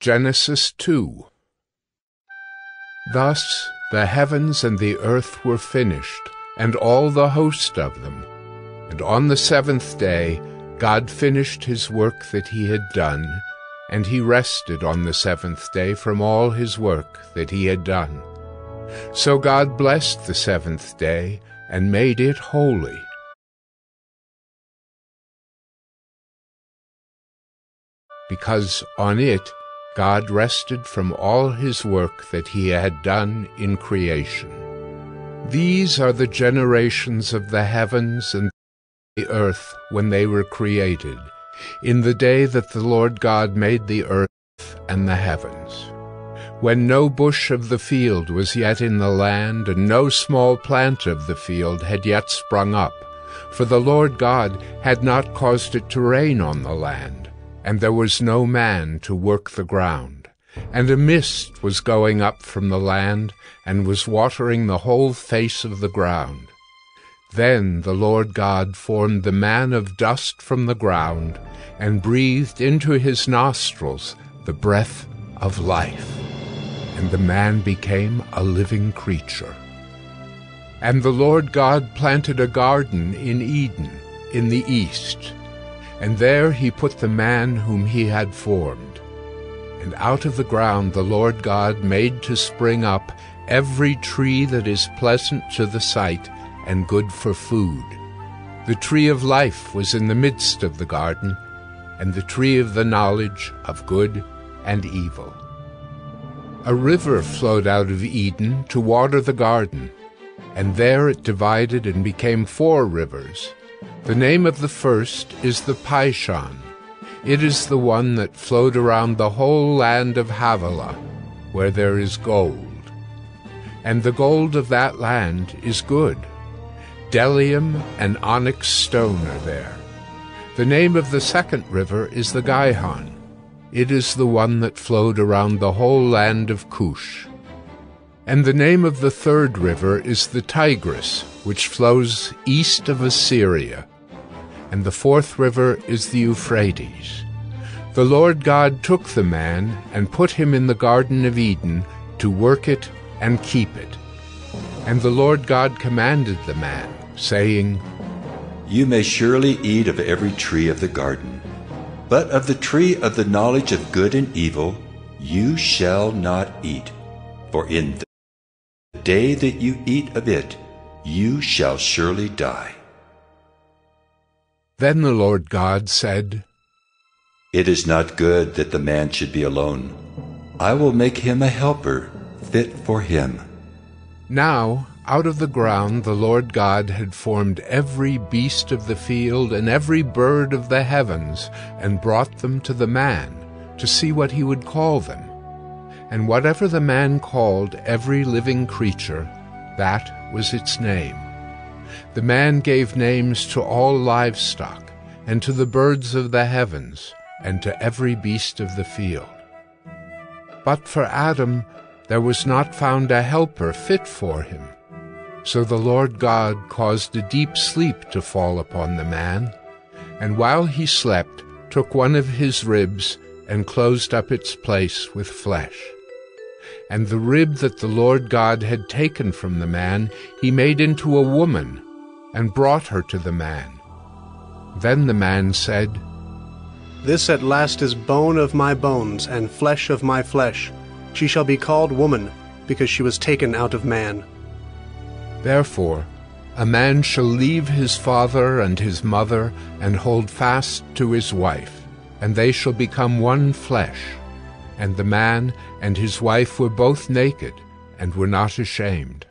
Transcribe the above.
Genesis 2. Thus the heavens and the earth were finished, and all the host of them. And on the seventh day God finished his work that he had done, and he rested on the seventh day from all his work that he had done. So God blessed the seventh day and made it holy, because on it God rested from all his work that he had done in creation. These are the generations of the heavens and the earth when they were created, in the day that the Lord God made the earth and the heavens, when no bush of the field was yet in the land, and no small plant of the field had yet sprung up, for the Lord God had not caused it to rain on the land, and there was no man to work the ground. And a mist was going up from the land, and was watering the whole face of the ground. Then the Lord God formed the man of dust from the ground, and breathed into his nostrils the breath of life. And the man became a living creature. And the Lord God planted a garden in Eden, in the east, and there he put the man whom he had formed. And out of the ground the Lord God made to spring up every tree that is pleasant to the sight and good for food. The tree of life was in the midst of the garden, and the tree of the knowledge of good and evil. A river flowed out of Eden to water the garden, and there it divided and became 4 rivers. The name of the first is the Pishon. It is the one that flowed around the whole land of Havilah, where there is gold. And the gold of that land is good. Bdellium and onyx stone are there. The name of the second river is the Gihon. It is the one that flowed around the whole land of Cush. And the name of the third river is the Tigris, which flows east of Assyria. And the fourth river is the Euphrates. The Lord God took the man and put him in the Garden of Eden to work it and keep it. And the Lord God commanded the man, saying, You may surely eat of every tree of the garden, but of the tree of the knowledge of good and evil you shall not eat, for in the day that you eat of it you shall surely die. Then the Lord God said, It is not good that the man should be alone. I will make him a helper fit for him. Now out of the ground the Lord God had formed every beast of the field and every bird of the heavens, and brought them to the man, to see what he would call them. And whatever the man called every living creature, that was its name. The man gave names to all livestock, and to the birds of the heavens, and to every beast of the field. But for Adam there was not found a helper fit for him. So the Lord God caused a deep sleep to fall upon the man, and while he slept took one of his ribs and closed up its place with flesh. And the rib that the Lord God had taken from the man he made into a woman, and brought her to the man. Then the man said, This at last is bone of my bones, and flesh of my flesh. She shall be called woman, because she was taken out of man. Therefore a man shall leave his father and his mother, and hold fast to his wife, and they shall become one flesh. And the man and his wife were both naked, and were not ashamed.